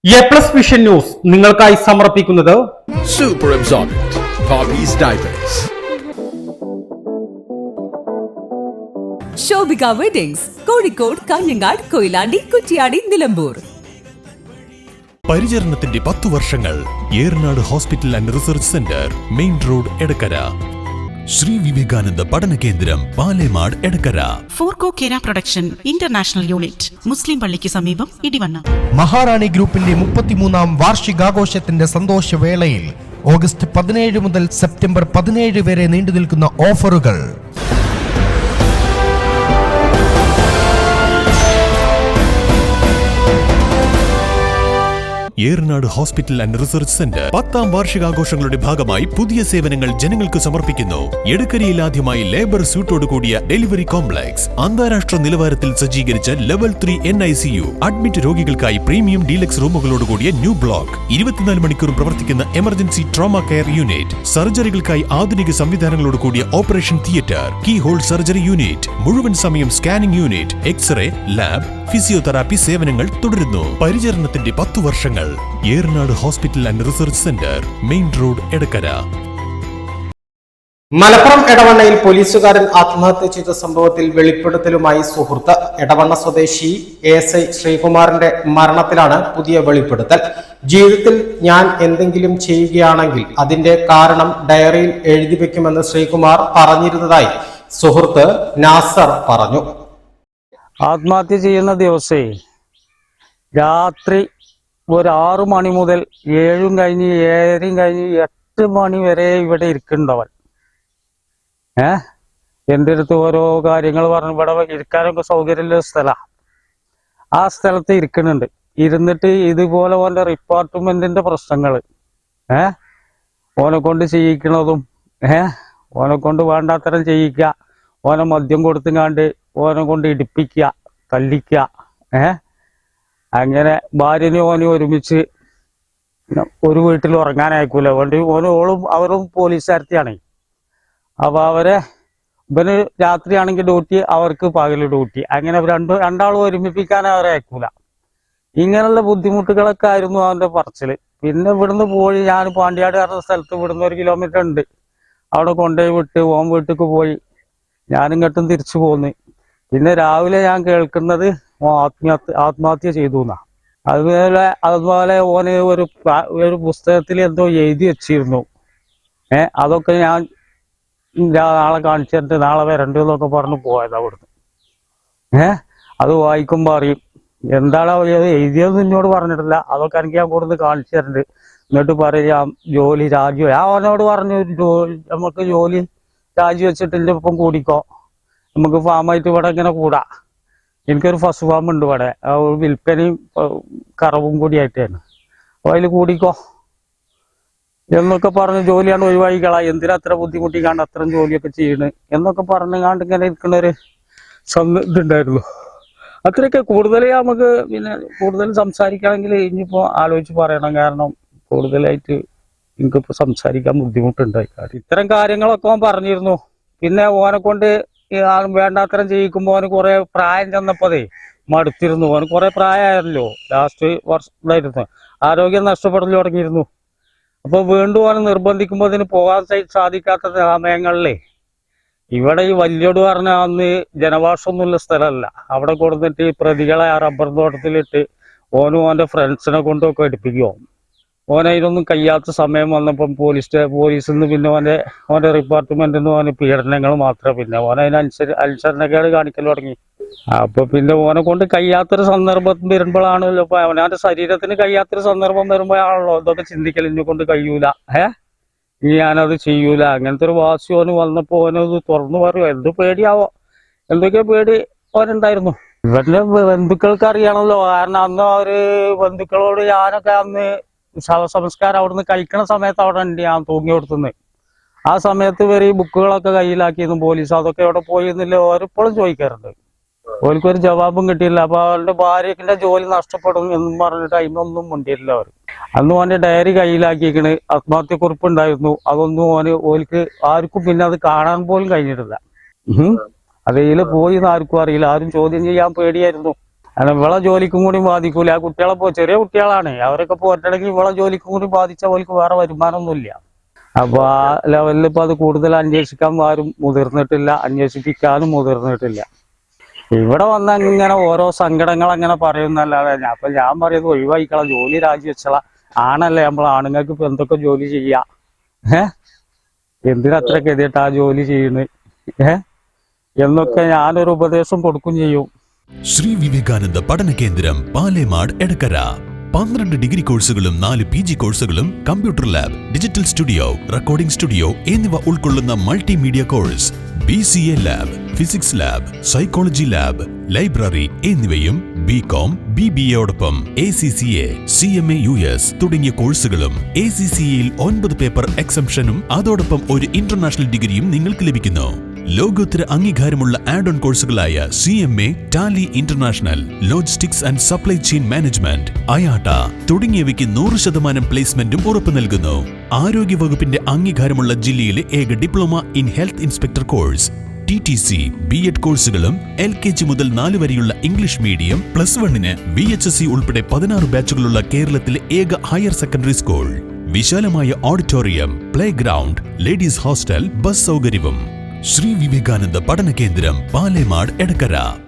A+ vision news നിങ്ങൾക്കായി സമർപ്പിക്കുന്നത് Super Absorbent Poppy's Diapers. Shobhika weddings Kozhikode, Kanhangad, Koyilandy, Kuttiady, Nilambur. പരിചരണത്തിന്റെ 10 വർഷങ്ങൾ. Eranad hospital and research centre, main road, Edakkara. Shri Vivekananda Padana Kendram, Palemad, Edakkara. ഫോർകോ കേര പ്രൊഡക്ഷൻ ഇന്റർനാഷണൽ യൂണിറ്റ്, മുസ്ലിം പള്ളിക്ക് സമീപം, ഇടിവണ്ണ. മഹാറാണി ഗ്രൂപ്പിന്റെ 33ാം വാർഷികാഘോഷത്തിന്റെ സന്തോഷവേളയിൽ ഓഗസ്റ്റ് 17 മുതൽ സെപ്റ്റംബർ 17 വരെ നീണ്ടു നിൽക്കുന്ന ഓഫറുകൾ. Eranad hospital and research centre 10ാം വാർഷികാഘോഷങ്ങളുടെ ഭാഗമായി പുതിയ സേവനങ്ങൾ ജനങ്ങൾക്ക് സമർപ്പിക്കുന്നു. എടക്കരയിൽ ആദ്യമായി ലേബർ സ്യൂട്ടോട് കൂടിയ ഡെലിവറി കോംപ്ലക്സ്, അന്താരാഷ്ട്ര നിലവാരത്തിൽ സജ്ജീകരിച്ച ലെവൽ 3 NICU, അഡ്മിറ്റ് രോഗികൾക്കായി പ്രീമിയം ഡീലക്സ് റൂമുകളോട് കൂടിയ ന്യൂ ബ്ലോക്ക്, 24 മണിക്കൂറും പ്രവർത്തിക്കുന്ന എമർജൻസി ട്രോമ കെയർ യൂണിറ്റ്, സർജറികൾക്കായി ആധുനിക സംവിധാനങ്ങളോട് കൂടിയ operation theatre, keyhole surgery unit, മുഴുവൻ സമയം scanning unit, x-ray, lab, physiotherapy സേവനങ്ങൾ തുടരുന്നു. പരിചരണത്തിന്റെ 10 വർഷങ്ങൾ. Eranad hospital and research centre, main road, Edakkara. Malappuram എടവണ്ണയിൽ പോലീസുകാരൻ ആത്മഹത്യ ചെയ്ത സംഭവത്തിൽ വെളിപ്പെടുത്തലുമായി സുഹൃത്ത്. എടവണ്ണ സ്വദേശി ASI ശ്രീകുമാറിന്റെ മരണത്തിലാണ് പുതിയ വെളിപ്പെടുത്തൽ. ജീവിതത്തിൽ ഞാൻ എന്തെങ്കിലും ചെയ്യുകയാണെങ്കിൽ അതിന്റെ കാരണം ഡയറിയിൽ എഴുതി വെക്കുമെന്ന് ശ്രീകുമാർ പറഞ്ഞിരുന്നതായി സുഹൃത്ത് നാസർ പറഞ്ഞു. ആത്മഹത്യ ചെയ്യുന്ന ദിവസേ രാത്രി ഒരു 6 മണി മുതൽ 7 കഴിഞ്ഞ് 7 കഴിഞ്ഞ് 8 മണി വരെ ഇവിടെ ഇരിക്കുന്നുണ്ടവൻ. എൻ്റെ അടുത്ത് ഓരോ കാര്യങ്ങൾ പറഞ്ഞു. ഇവിടെ ഇരിക്കാനൊക്കെ സൗകര്യമുള്ള സ്ഥലമാണ്. ആ സ്ഥലത്ത് ഇരിക്കുന്നുണ്ട്. ഇരുന്നിട്ട് ഇതുപോലെ ഓൻ്റെ ഡിപ്പാർട്ട്മെന്റിന്റെ പ്രശ്നങ്ങൾ ഓനെ കൊണ്ട് ചെയ്യിക്കണതും ഓനെ കൊണ്ട് വേണ്ടാത്തരം ചെയ്യിക്കുക, ഓനെ മദ്യം കൊടുത്തുങ്ങാണ്ട് ഓനെ കൊണ്ട് ഇടിപ്പിക്കുക, തല്ലിക്കുക. അങ്ങനെ ഭാര്യനും ഓനും ഒരുമിച്ച് ഒരു വീട്ടിൽ ഉറങ്ങാനായിക്കൂല. വേണ്ടി അവരും പോലീസുകാരത്തിയാണ്. അപ്പൊ ഇവന് രാത്രിയാണെങ്കിൽ ഡ്യൂട്ടി, അവർക്ക് പകല് ഡ്യൂട്ടി. അങ്ങനെ രണ്ടാളും ഒരുമിപ്പിക്കാൻ അവരെ അയക്കൂല. ഇങ്ങനെയുള്ള ബുദ്ധിമുട്ടുകളൊക്കെ ആയിരുന്നു അവന്റെ പറച്ചില്. പിന്നെ ഇവിടുന്ന് പോയി ഞാൻ പാണ്ടിയാട് പറഞ്ഞ സ്ഥലത്ത് ഇവിടുന്ന് 1 കിലോമീറ്റർ ഉണ്ട്. അവിടെ കൊണ്ടുപോയി വിട്ട് ഓൻ വീട്ടിലേക്ക് പോയി. ഞാനിങ്ങോട്ടും തിരിച്ചു പോന്ന്. പിന്നെ രാവിലെ ഞാൻ കേൾക്കുന്നത് ആത്മഹത്യ ചെയ്തു എന്നാ. അതുപോലെ ഓന് ഒരു പുസ്തകത്തിൽ എന്തോ എഴുതി വെച്ചിരുന്നു. അതൊക്കെ ഞാൻ നാളെ കാണിച്ചിട്ട് നാളെ വരണ്ടു എന്നൊക്കെ പറഞ്ഞു പോയത് അവിടുന്ന്. അത് വായിക്കുമ്പോ അറിയും എന്താണ് എഴുതിയതെന്ന് എന്നോട് പറഞ്ഞിട്ടില്ല. അതൊക്കെ എനിക്ക് ഞാൻ കൂടുതൽ കാണിച്ചു തരുന്നുണ്ട്. എന്നിട്ട് പറയാം ജോലി രാജി. ഞാൻ അവനോട് പറഞ്ഞു നമുക്ക് ജോലി രാജി വെച്ചിട്ട് എൻ്റെ ഒപ്പം കൂടിക്കോ, നമുക്ക് ഫാമായിട്ട് ഇവിടെ ഇങ്ങനെ കൂടാ. എനിക്കൊരു ഫസ്റ്റ് ഫാം ഉണ്ട് ഇവിടെ, വിൽപ്പനയും കറവും കൂടിയായിട്ടാണ്. അപ്പോൾ അതിൽ കൂടിക്കോ എന്നൊക്കെ പറഞ്ഞ് ജോലിയാണ് ഒഴിവാക്കിക്കളാ, എന്തിനാ അത്ര ബുദ്ധിമുട്ടിക്കാണ്ട് അത്രയും ജോലിയൊക്കെ ചെയ്യണ് എന്നൊക്കെ പറഞ്ഞാണ്ട് ഇങ്ങനെ ഇരിക്കുന്നൊരു ഇതുണ്ടായിരുന്നു. അത്രയൊക്കെ. കൂടുതൽ നമുക്ക് പിന്നെ കൂടുതൽ സംസാരിക്കണമെങ്കിൽ ഇനിയിപ്പോൾ ആലോചിച്ച് പറയണം. കാരണം കൂടുതലായിട്ട് എനിക്കിപ്പോൾ സംസാരിക്കാൻ ബുദ്ധിമുട്ടുണ്ടായി. ഇത്തരം കാര്യങ്ങളൊക്കെ ഓൻ പറഞ്ഞിരുന്നു. പിന്നെ ഓനെ കൊണ്ട് വേണ്ടാത്തരം ചെയ്യിക്കുമ്പോൾ ഓന് കുറെ പ്രായം ചെന്നപ്പോഴേ മടുത്തിരുന്നു. ഓന് കുറെ പ്രായമായല്ലോ, ലാസ്റ്റ് വർഷമായിരുന്നു. ആരോഗ്യം നഷ്ടപ്പെടൽ തുടങ്ങിയിരുന്നു. അപ്പൊ വീണ്ടും ഓനെ നിർബന്ധിക്കുമ്പോൾ അതിന് പോകാൻ സാധിക്കാത്ത സമയങ്ങളിലേ ഇവിടെ ഈ വല്യോട് പറഞ്ഞ അന്ന് ജനവാസമൊന്നുമില്ല സ്ഥലമല്ല. അവിടെ കൊടുത്തിട്ട് ഈ പ്രതികളെ ആ റബ്ബർ തോട്ടത്തിലിട്ട് ഓനും ഓന്റെ ഫ്രണ്ട്സിനെ കൊണ്ടൊക്കെ എടുപ്പിക്കുമോ. ഓനതിനൊന്നും കഴിയാത്ത സമയം വന്നപ്പം പോലീസിൽ നിന്ന് പിന്നെ ഓന്റെ ഡിപ്പാർട്ട്മെന്റിൽ നിന്ന് ഓന് പീഡനങ്ങൾ മാത്രമേ. പിന്നെ അനുസരണക്കേട് കാണിക്കൽ തുടങ്ങി. അപ്പൊ പിന്നെ ഓനെ കൊണ്ട് കഴിയാത്തൊരു സന്ദർഭം വരുമ്പോഴാണല്ലോ ഇപ്പൊ അവനാന്റെ ശരീരത്തിന് കഴിയാത്തൊരു സന്ദർഭം വരുമ്പോഴാണല്ലോ ഇതൊക്കെ ചിന്തിക്കൽ. ഇന്നെ കൊണ്ട് കഴിയൂല, ഇനി ഞാനത് ചെയ്യൂല. അങ്ങനത്തെ ഒരു വാശി ഓന് വന്നപ്പോ ഓനത് തുറന്നു പറയുമോ. എന്ത് പേടിയാവോ, എന്തൊക്കെയോ പേടി ഓനുണ്ടായിരുന്നു. ഇവരുടെ ബന്ധുക്കൾക്ക് അറിയണമല്ലോ. കാരണം അന്ന് അവര് ബന്ധുക്കളോട് ഞാനൊക്കെ അന്ന് ശവസംസ്കാരം അവിടുന്ന് കഴിക്കണ സമയത്ത് അവിടെ ഉണ്ട് ഞാൻ തൂങ്ങി കൊടുത്തുന്നത്. ആ സമയത്ത് ഇവർ ഈ ബുക്കുകളൊക്കെ കയ്യിലാക്കിയിരുന്നു പോലീസ്. അതൊക്കെ അവിടെ പോയിരുന്നില്ല ഓരിപ്പോഴും ചോദിക്കാറുണ്ട്. ഓർക്കൊരു ജവാബും കിട്ടിയില്ല. അപ്പൊ അവരുടെ ഭാര്യക്കിന്റെ ജോലി നഷ്ടപ്പെടും എന്നും പറഞ്ഞിട്ട് അതിനൊന്നും മുണ്ടിയില്ല അവർ. അന്ന് ഓന്റെ ഡയറി കയ്യിലാക്കിയിരിക്കണ്. ആത്മഹത്യക്കുറിപ്പ് ഉണ്ടായിരുന്നു. അതൊന്നും ഓർക്ക് ആർക്കും പിന്നെ അത് കാണാൻ പോലും കഴിഞ്ഞിട്ടില്ല. അതിൽ പോയി എന്ന് ആർക്കും അറിയില്ല. ആരും ചോദ്യം ചെയ്യാൻ പേടിയായിരുന്നു. കാരണം ഇവളെ ജോലിക്കും കൂടി ബാധിക്കൂല. ആ കുട്ടികളെ ചെറിയ കുട്ടികളാണ്, അവരൊക്കെ പോറ്റണമെങ്കിൽ ഇവളെ ജോലിക്കും കൂടി ബാധിച്ച അവർക്ക് വേറെ വരുമാനമൊന്നുമില്ല. അപ്പൊ ആ ലെവലിൽ ഇപ്പൊ അത് കൂടുതൽ അന്വേഷിക്കാൻ ആരും മുതിർന്നിട്ടില്ല, അന്വേഷിപ്പിക്കാനും മുതിർന്നിട്ടില്ല. ഇവിടെ വന്ന ഇങ്ങനെ ഓരോ സങ്കടങ്ങൾ അങ്ങനെ പറയുന്നല്ലാതെ അപ്പൊ ഞാൻ പറയുന്നത് ഒഴിവായിക്കളാം, ജോലി രാജിവെച്ചള. ആണല്ലേ നമ്മൾ ആണുങ്ങൾക്ക് ഇപ്പൊ എന്തൊക്കെ ജോലി ചെയ്യാ, എന്തിനത്ര ഗതിയിട്ട് ആ ജോലി ചെയ്യുന്നത് എന്നൊക്കെ ഞാനൊരു ഉപദേശം കൊടുക്കും ചെയ്യും. ശ്രീ വിവേകാനന്ദ പഠന കേന്ദ്രം പാലേമാട് എടക്കര 12 ഡിഗ്രി കോഴ്സുകളും 4 PG കോഴ്സുകളും, computer lab, digital studio, recording studio എന്നിവ ഉൾക്കൊള്ളുന്ന multimedia course, BCA lab, physics lab, psychology lab, library എന്നിവയും BCom, BBAയോടൊപ്പം ACCA, CMA US തുടങ്ങിയ കോഴ്സുകളും. ACCAയിൽ 9 പേപ്പർ എക്സംഷനും അതോടൊപ്പം ഒരു ഇന്റർനാഷണൽ ഡിഗ്രിയും നിങ്ങൾക്ക് ലഭിക്കുന്നു. ലോകോത്തര അംഗീകാരമുള്ള ആഡ് ഓൺ കോഴ്സുകളായ CMA, Tally international, logistics and supply chain management, IATA തുടങ്ങിയവയ്ക്ക് 100% പ്ലേസ്മെന്റും ഉറപ്പു നൽകുന്നു. ആരോഗ്യ വകുപ്പിന്റെ അംഗീകാരമുള്ള ജില്ലയിലെ ഏക diploma in health inspector course, TTC, B.Ed കോഴ്സുകളും, LKG മുതൽ 4 വരെയുള്ള ഇംഗ്ലീഷ് മീഡിയം, +1 VHSC ഉൾപ്പെടെ 16 ബാച്ചുകളുള്ള കേരളത്തിലെ ഏക ഹയർ സെക്കൻഡറി സ്കൂൾ, വിശാലമായ auditorium, play ground, ladies hostel, bus സൗകര്യവും. ശ്രീ വിവേകാനന്ദ പഠന കേന്ദ്രം പാലേമാട് എടക്കര.